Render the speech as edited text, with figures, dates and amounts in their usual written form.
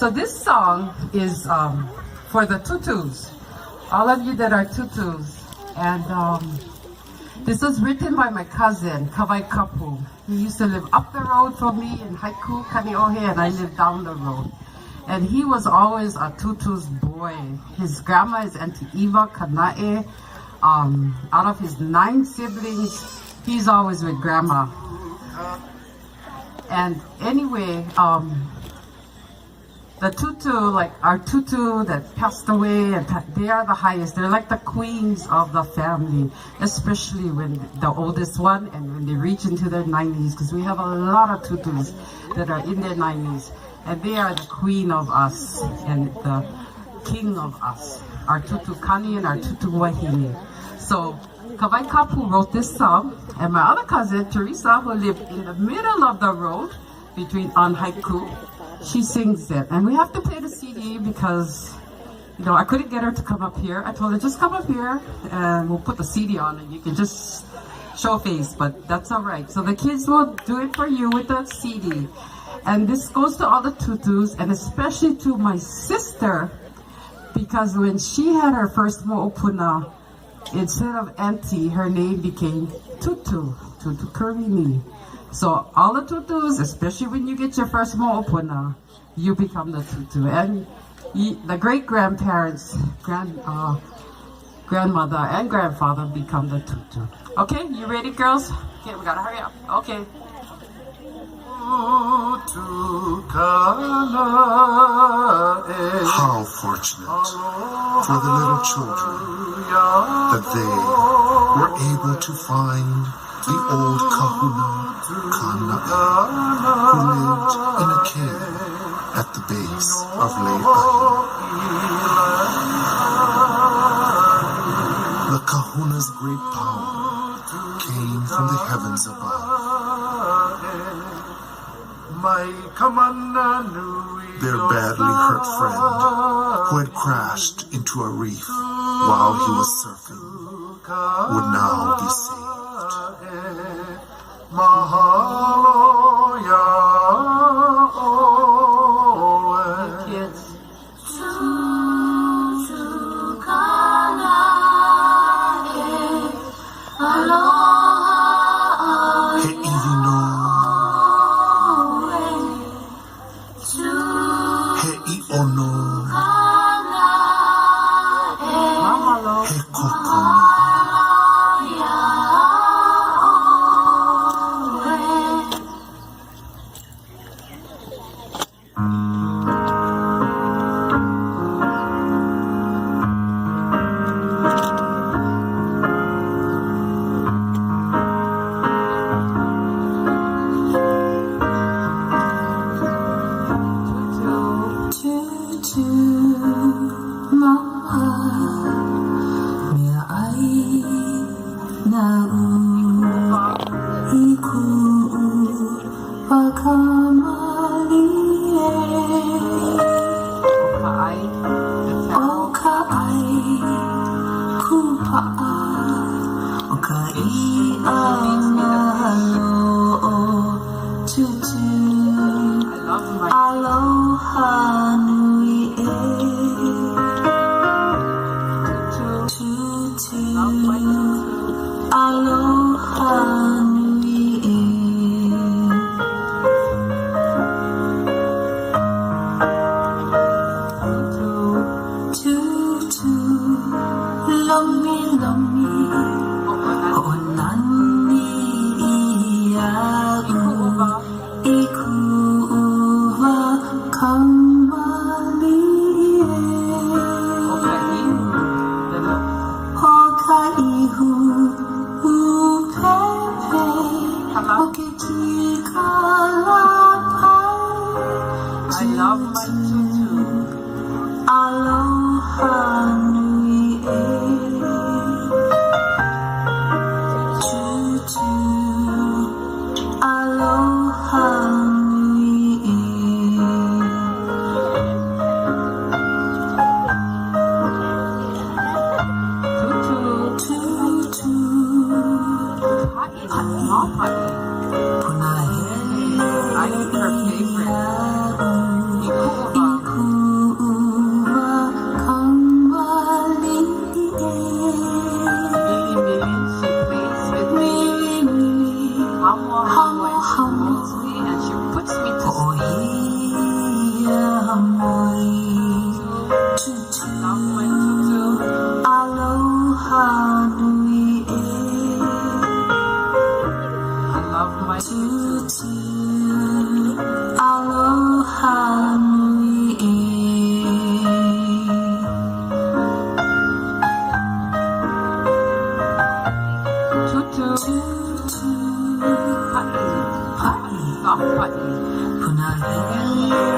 So this song is for the Tutus, all of you that are Tutus. And this was written by my cousin, Kawai Kapu. He used to live up the road from me in Haiku, Kaneohe, and I lived down the road. And he was always a Tutu's boy. His grandma is Auntie Eva Kanae. Out of his 9 siblings, he's always with grandma. And anyway, the Tutu, like our Tutu that passed away, and they are the highest. They're like the queens of the family, especially when the oldest one and when they reach into their 90s, because we have a lot of Tutus that are in their 90s. And they are the queen of us and the king of us, our Tutu Kani and our Tutu Wahine. So Kawai Kapu wrote this song, and my other cousin, Teresa, who lived in the middle of the road between on Haiku, she sings it. And we have to play the CD because, you know, I couldn't get her to come up here. I told her, just come up here and we'll put the CD on and you can just show face, but that's all right. So the kids will do it for you with the CD. And this goes to all the Tutus, and especially to my sister, because when she had her first mo'opuna, instead of Auntie, her name became Tutu, Tutu Kurini. So all the Tutus, especially when you get your first mo'opuna, you become the Tutu. And the great-grandparents, grandmother and grandfather become the Tutu. Okay, you ready, girls? Okay, we gotta hurry up. Okay. How fortunate for the little children that they were able to find the old kahuna Kanae, who lived in a cave at the base of Lei'ai. The kahuna's great power came from the heavens above. Their badly hurt friend, who had crashed into a reef while he was surfing, would now be saved. Aloha Nui, Tutu, Aloha Nui, Tutu, Lomi Lomi, Onani Iagu, Iku Uva Kamalie, Hokaihu Upepe, Okikikalapai. I love my Tutu. Aloha Nui, Tutu, Aloha Nui, Tutu, I eat her favorite. Moloka'i. Punahele